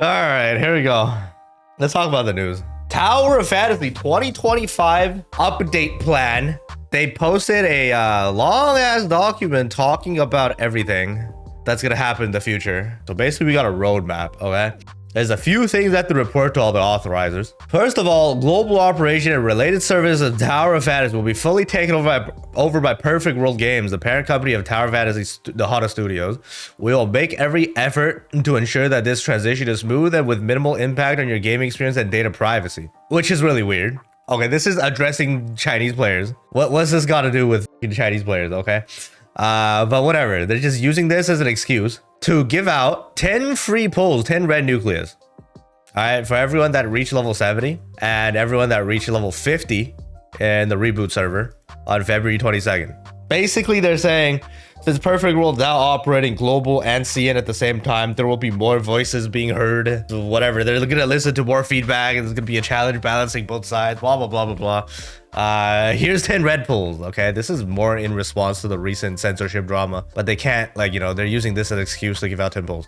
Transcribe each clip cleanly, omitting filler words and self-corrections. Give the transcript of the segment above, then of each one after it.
All right, here we go. Let's talk about the news. Tower of Fantasy 2025 update plan. They posted a long ass document talking about everything that's gonna happen in the future. So basically we got a roadmap, okay? There's a few things that to report to all the authorizers. First of all, global operation and related services of Tower of Fantasy will be fully taken over by Perfect World Games, the parent company of Tower of Fantasy, the Hana Studios. We will make every effort to ensure that this transition is smooth and with minimal impact on your gaming experience and data privacy, which is really weird. Okay, this is addressing Chinese players. What's this got to do with Chinese players, okay? But whatever, they're just using this as an excuse to give out 10 free pulls, 10 red nucleus. All right, for everyone that reached level 70 and everyone that reached level 50 in the reboot server on February 22nd. Basically, they're saying, since Perfect World now operating global and CN at the same time, there will be more voices being heard, whatever. They're going to listen to more feedback. There's going to be a challenge balancing both sides, blah, blah, blah, blah, blah. Here's 10 red pulls, okay? This is more in response to the recent censorship drama, but they can't, like, you know, they're using this as an excuse to give out 10 pulls.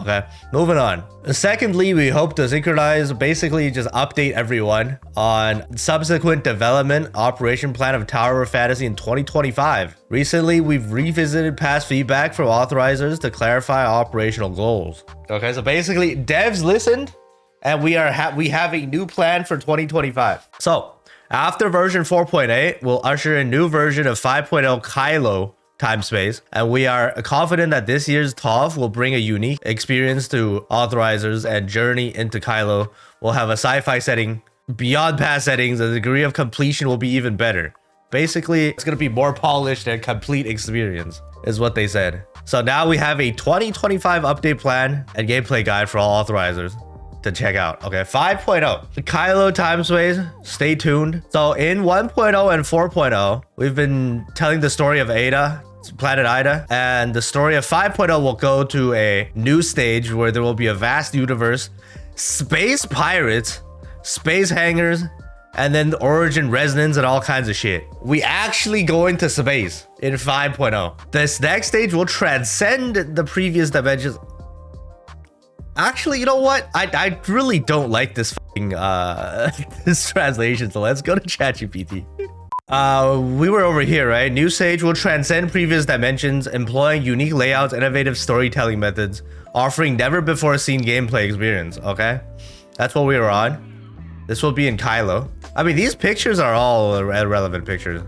Okay, moving on. Secondly, we hope to synchronize, basically just update everyone on subsequent development operation plan of Tower of Fantasy in 2025. Recently, we've revisited past feedback from authorizers to clarify operational goals. Okay, so basically devs listened and we have a new plan for 2025. So after version 4.8, we'll usher in new version of 5.0 Kylo time space, and we are confident that this year's TOF will bring a unique experience to authorizers, and journey into Kylo will have a sci-fi setting beyond past settings, and the degree of completion will be even better. Basically, it's going to be more polished and complete experience is what they said. So now we have a 2025 update plan and gameplay guide for all authorizers to check out. Okay, 5.0, the Kylo time space, stay tuned. So in 1.0 and 4.0, we've been telling the story of Ada, planet Ida, and the story of 5.0 will go to a new stage where there will be a vast universe, space pirates, space hangars, and then the origin resonance and all kinds of shit. We actually go into space in 5.0. This next stage will transcend the previous dimensions. Actually, you know what? I really don't like this fucking this translation, so let's go to ChatGPT. We were over here, right? New stage will transcend previous dimensions, employing unique layouts, innovative storytelling methods, offering never before seen gameplay experience. Okay, that's what we were on. This will be in Kylo. I mean, these pictures are all relevant pictures.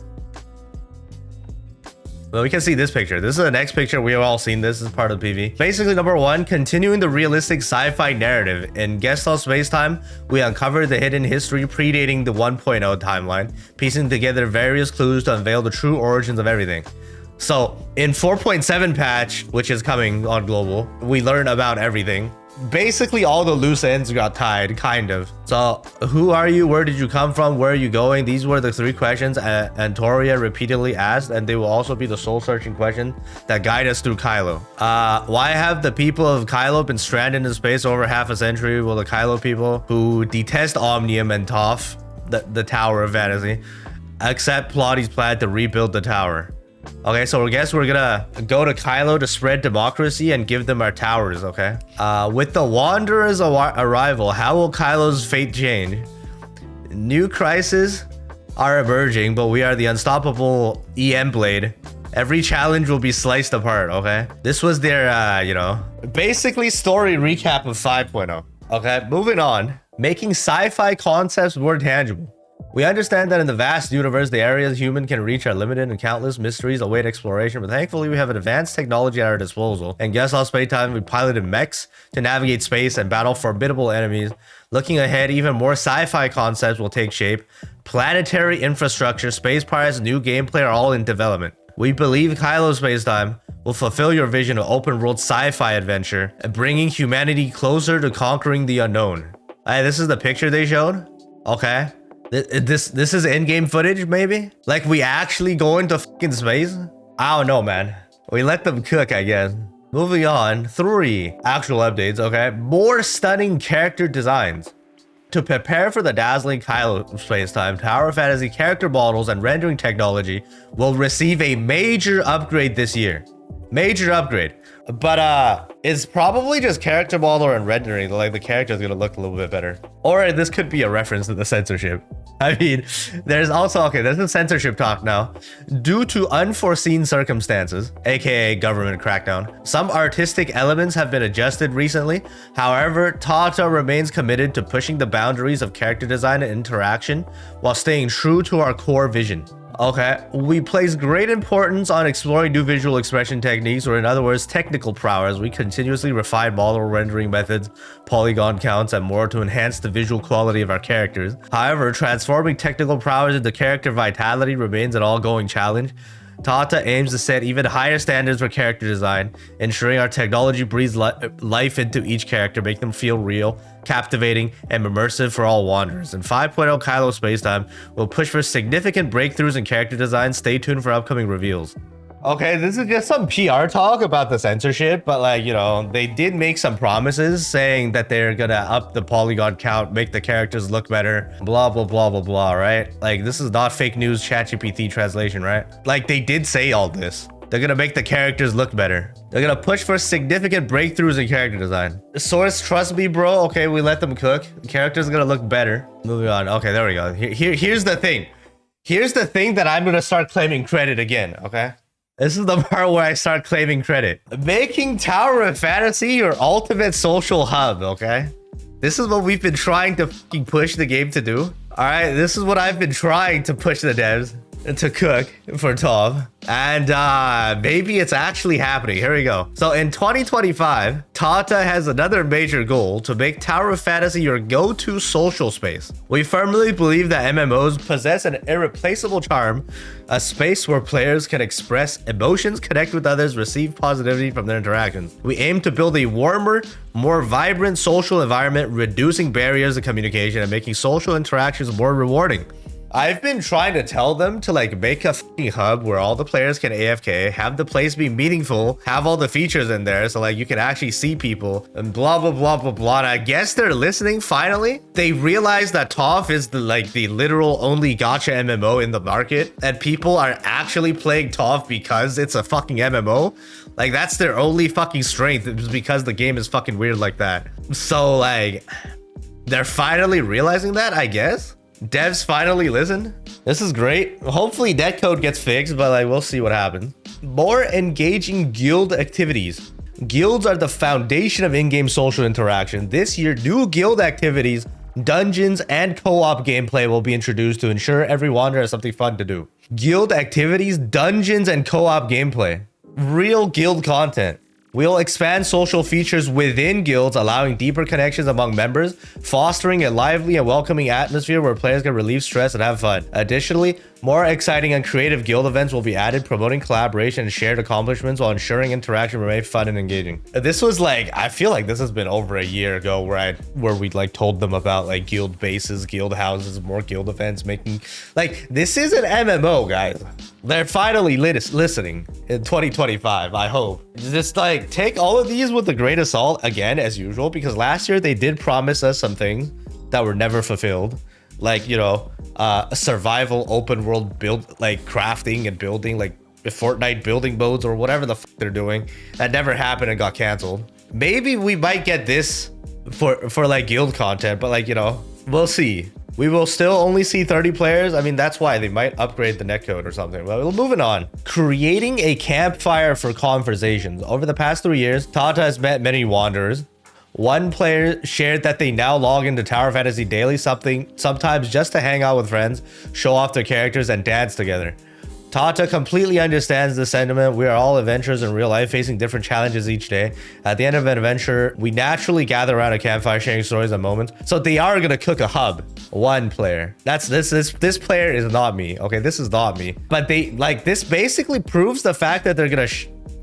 Well, we can see this picture. This is the next picture. We have all seen this as part of the PV. Basically, number one, continuing the realistic sci-fi narrative. In Gestalt Space-Time, we uncovered the hidden history predating the 1.0 timeline, piecing together various clues to unveil the true origins of everything. So, in 4.7 patch, which is coming on global, we learn about everything. Basically, all the loose ends got tied, kind of. So, who are you? Where did you come from? Where are you going? These were the three questions Antoria repeatedly asked, and they will also be the soul-searching questions that guide us through Kylo. Why have the people of Kylo been stranded in space over half a century? Will the Kylo people who detest Omnium and Toph, the Tower of Fantasy, accept Plotty's plan to rebuild the tower? Okay, so I guess we're gonna go to Kylo to spread democracy and give them our towers, okay? With the Wanderer's arrival, how will Kylo's fate change? New crises are emerging, but we are the unstoppable EM blade. Every challenge will be sliced apart, okay? This was their, you know, basically story recap of 5.0. Okay, moving on. Making sci-fi concepts more tangible. We understand that in the vast universe, the areas human can reach are limited and countless mysteries await exploration, but thankfully we have an advanced technology at our disposal. In Gestalt Space-Time, we piloted mechs to navigate space and battle formidable enemies. Looking ahead, even more sci-fi concepts will take shape. Planetary infrastructure, space pirates, new gameplay are all in development. We believe Kylo Space-Time will fulfill your vision of open-world sci-fi adventure and bringing humanity closer to conquering the unknown. Hey, this is the picture they showed? Okay. This is in-game footage, maybe? Like, we actually go into fucking space? I don't know, man. We let them cook, I guess. Moving on, 3 actual updates, okay? More stunning character designs. To prepare for the dazzling Kylo Space-Time, Tower of Fantasy character models and rendering technology will receive a major upgrade this year. Major upgrade. But it's probably just character model and rendering. Like the character is gonna look a little bit better. Or this could be a reference to the censorship. I mean, there's a censorship talk now. Due to unforeseen circumstances, aka government crackdown, some artistic elements have been adjusted recently. However, Tata remains committed to pushing the boundaries of character design and interaction while staying true to our core vision. Okay, we place great importance on exploring new visual expression techniques, or in other words, technical prowess. We continuously refine model rendering methods, polygon counts, and more to enhance the visual quality of our characters. However, transforming technical prowess into character vitality remains an ongoing challenge. Tata aims to set even higher standards for character design, ensuring our technology breathes life into each character, make them feel real, captivating, and immersive for all wanderers. In 5.0 Kylo Spacetime, we'll push for significant breakthroughs in character design. Stay tuned for upcoming reveals. Okay, this is just some PR talk about the censorship, but like, you know, they did make some promises saying that they're gonna up the polygon count, make the characters look better, blah, blah, blah, blah, blah, right? Like, this is not fake news ChatGPT translation, right? Like, they did say all this. They're gonna make the characters look better. They're gonna push for significant breakthroughs in character design. Source, trust me, bro. Okay, we let them cook. The characters are gonna look better. Moving on. Okay, there we go. Here's the thing. Here's the thing that I'm gonna start claiming credit again, okay? This is the part where I start claiming credit. Making Tower of Fantasy your ultimate social hub, okay? This is what we've been trying to fucking push the game to do. All right, this is what I've been trying to push the devs to cook for Tov. And maybe it's actually happening. Here we go. So in 2025, Tata has another major goal to make Tower of Fantasy your go-to social space. We firmly believe that MMOs possess an irreplaceable charm, a space where players can express emotions, connect with others, receive positivity from their interactions. We aim to build a warmer, more vibrant social environment, reducing barriers to communication and making social interactions more rewarding. I've been trying to tell them to like make a fucking hub where all the players can AFK, have the place be meaningful, have all the features in there so like you can actually see people and blah, blah, blah, blah, blah. And I guess they're listening finally. They realize that ToF is the literal only gacha MMO in the market and people are actually playing ToF because it's a fucking MMO. Like that's their only fucking strength. It's because the game is fucking weird like that. So like they're finally realizing that, I guess. Devs finally listen. This is great. Hopefully netcode gets fixed, but like we'll see what happens. More engaging guild activities. Guilds are the foundation of in-game social interaction. This year, new guild activities, dungeons, and co-op gameplay will be introduced to ensure every wanderer has something fun to do. Guild activities, dungeons, and co-op gameplay. Real guild content. We'll expand social features within guilds, allowing deeper connections among members, fostering a lively and welcoming atmosphere where players can relieve stress and have fun. Additionally, more exciting and creative guild events will be added, promoting collaboration and shared accomplishments while ensuring interaction remains fun and engaging. This was like, I feel like this has been over a year ago where we like told them about like guild bases, guild houses, more guild events, making like, this is an MMO, guys. They're finally listening in 2025, I hope. Just like take all of these with a grain of salt again, as usual, because last year they did promise us some things that were never fulfilled. Like, you know, a survival open world build, like crafting and building, like Fortnite building modes or whatever the fuck they're doing. That never happened and got canceled. Maybe we might get this for like guild content, but like, you know, we'll see. We will still only see 30 players. I mean, that's why they might upgrade the netcode or something. Well, moving on. Creating a campfire for conversations. Over the past 3 years, Tata has met many wanderers. One player shared that they now log into Tower Fantasy daily, sometimes just to hang out with friends, show off their characters, and dance together. Tata completely understands the sentiment. We are all adventurers in real life, facing different challenges each day. At the end of an adventure, we naturally gather around a campfire, sharing stories and moments. So they are gonna cook a hub. One player. That's this player is not me. Okay, this is not me. But they like this basically proves the fact that they're gonna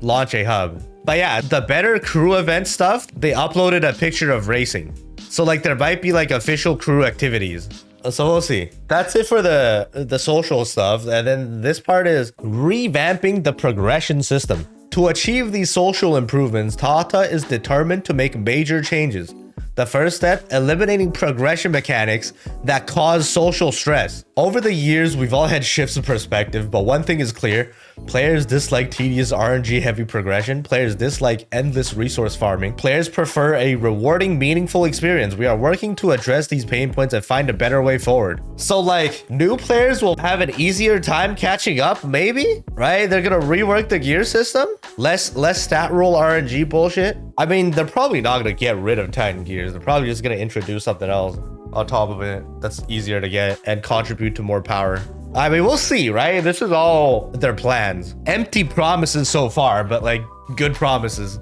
launch a hub. But yeah, the better crew event stuff, they uploaded a picture of racing. So like there might be like official crew activities. So we'll see. That's it for the social stuff. And then this part is revamping the progression system. To achieve these social improvements, Tata is determined to make major changes. The first step, eliminating progression mechanics that cause social stress. Over the years, we've all had shifts of perspective, but one thing is clear. Players dislike tedious RNG heavy progression. Players dislike endless resource farming. Players prefer a rewarding, meaningful experience. We are working to address these pain points and find a better way forward. So like new players will have an easier time catching up, maybe, right? They're gonna rework the gear system. Less stat roll RNG bullshit. I mean, they're probably not gonna get rid of Titan gears. They're probably just gonna introduce something else on top of it that's easier to get and contribute to more power. I mean, we'll see, right? This is all their plans. Empty promises so far, but like good promises.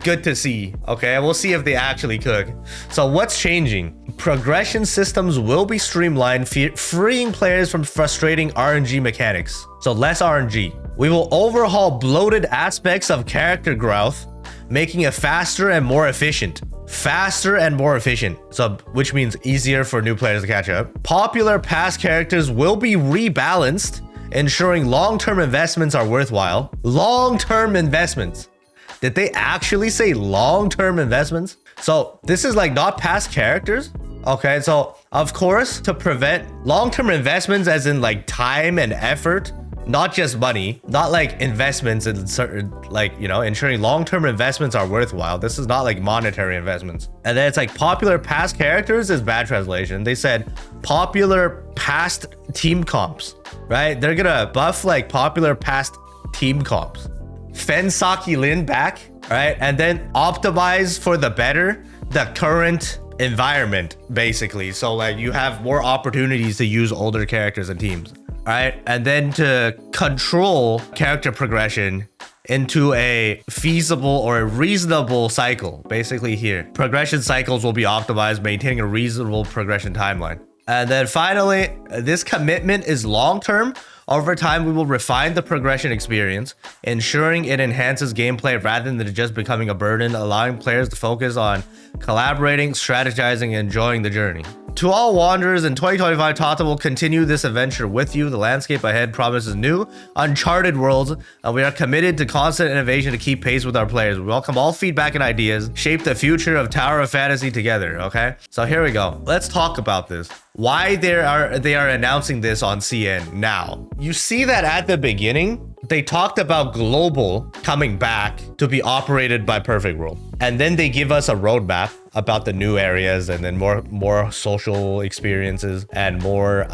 Good to see. Okay, we'll see if they actually cook. So what's changing? Progression systems will be streamlined, freeing players from frustrating RNG mechanics. So less RNG. We will overhaul bloated aspects of character growth, making it faster and more efficient. Faster and more efficient, so which means easier for new players to catch up. Popular past characters will be rebalanced, ensuring long-term investments are worthwhile. Long-term investments. Did they actually say long-term investments? So this is like not past characters. Okay, so of course, to prevent long-term investments as in like time and effort, not just money, not like investments in certain, like, you know, ensuring long-term investments are worthwhile. This is not like monetary investments. And then it's like popular past characters is bad translation. They said popular past team comps, right? They're gonna buff like popular past team comps. Fen Saki Lin back, right? And then optimize for the better the current environment, basically. So like you have more opportunities to use older characters and teams. All right, and then to control character progression into a feasible or a reasonable cycle, basically here. Progression cycles will be optimized, maintaining a reasonable progression timeline. And then finally, this commitment is long-term. Over time, we will refine the progression experience, ensuring it enhances gameplay rather than just becoming a burden, allowing players to focus on collaborating, strategizing, and enjoying the journey. To all wanderers in 2025, Tata will continue this adventure with you. The landscape ahead promises new, uncharted worlds, and we are committed to constant innovation to keep pace with our players. We welcome all feedback and ideas, shape the future of Tower of Fantasy together, okay? So here we go. Let's talk about this. Why they are announcing this on CN now. You see that at the beginning, they talked about global coming back to be operated by Perfect World. And then they give us a roadmap about the new areas and then more social experiences and more,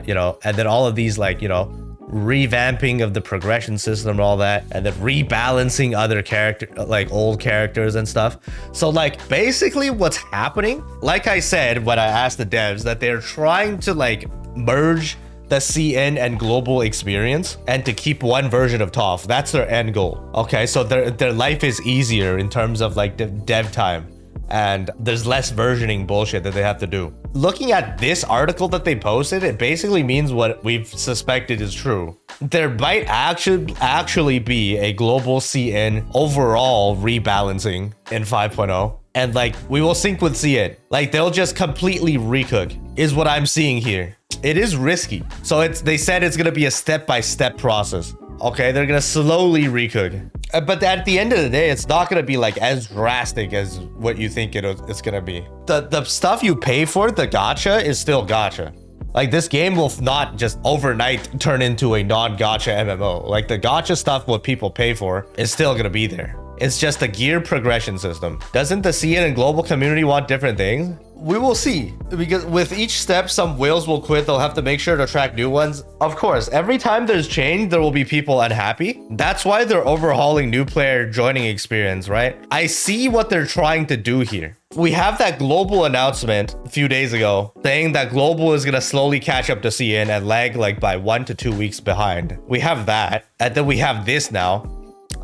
you know, and then all of these like, you know, revamping of the progression system and all that, and then rebalancing other character, like old characters and stuff. So like basically what's happening, like I said when I asked the devs, that they're trying to like merge the CN and global experience and to keep one version of TOF. That's their end goal. Okay, so their life is easier in terms of like dev time, and there's less versioning bullshit that they have to do. Looking at this article that they posted, it basically means what we've suspected is true. There might actually be a global CN overall rebalancing in 5.0. And like, we will sync with CN. Like, they'll just completely recook, is what I'm seeing here. It is risky. So they said it's gonna be a step-by-step process. Okay, they're gonna slowly recook. But at the end of the day, it's not gonna be like as drastic as what you think it's gonna be. The stuff you pay for, the gacha, is still gacha. Like, this game will not just overnight turn into a non-gacha MMO. Like, the gacha stuff, what people pay for, is still gonna be there. It's just a gear progression system. Doesn't the CN and global community want different things? We will see, because with each step, some whales will quit. They'll have to make sure to attract new ones. Of course, every time there's change, there will be people unhappy. That's why they're overhauling new player joining experience, right? I see what they're trying to do here. We have that global announcement a few days ago saying that global is going to slowly catch up to CN and lag like by 1 to 2 weeks behind. We have that, and then we have this now.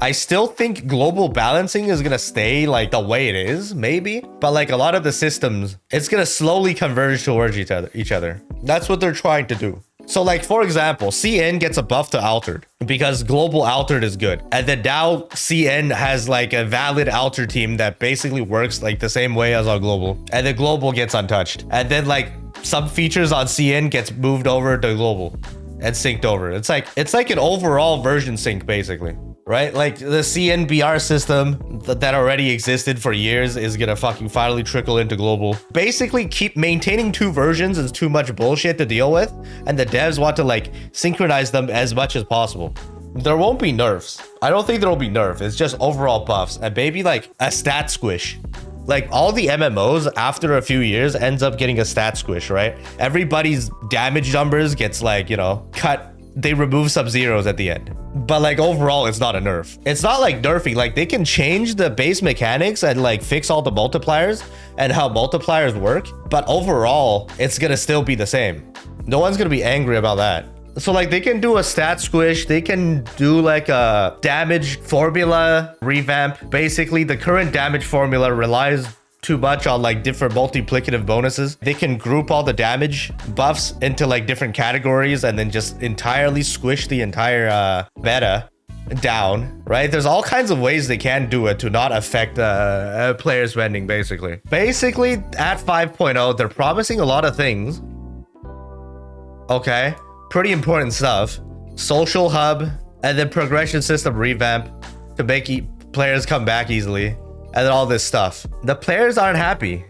I still think global balancing is gonna stay like the way it is, maybe, but like a lot of the systems, it's gonna slowly converge towards each other. That's what they're trying to do. So like, for example, CN gets a buff to Altered because global Altered is good, and then now CN has like a valid Altered team that basically works like the same way as our global, and the global gets untouched, and then like some features on CN gets moved over to global and synced over. It's like an overall version sync, basically. Right? Like, the CNBR system that already existed for years is gonna fucking finally trickle into global. Basically, keep maintaining 2 versions is too much bullshit to deal with, and the devs want to like synchronize them as much as possible. There won't be nerfs. I don't think there will be nerfs. It's just overall buffs and maybe like a stat squish. Like all the MMOs after a few years ends up getting a stat squish, right? Everybody's damage numbers gets like, you know, cut. They remove some zeros at the end. But like overall, it's not a nerf. It's not like nerfing. Like they can change the base mechanics and like fix all the multipliers and how multipliers work. But overall, it's gonna still be the same. No one's gonna be angry about that. So like they can do a stat squish, they can do like a damage formula revamp. Basically, the current damage formula relies too much on like different multiplicative bonuses. They can group all the damage buffs into like different categories and then just entirely squish the entire meta down, right? There's all kinds of ways they can do it to not affect player spending, basically. Basically, at 5.0, they're promising a lot of things. Okay. Pretty important stuff. Social hub and then progression system revamp to make players come back easily. And then all this stuff. The players aren't happy.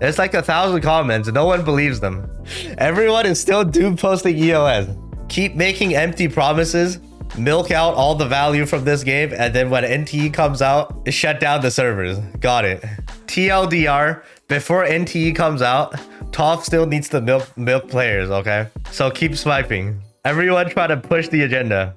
There's like 1,000 comments and no one believes them. Everyone is still doom posting EOS. Keep making empty promises. Milk out all the value from this game. And then when NTE comes out, shut down the servers. Got it. TLDR, before NTE comes out, TOF still needs to milk players, okay? So keep swiping. Everyone try to push the agenda.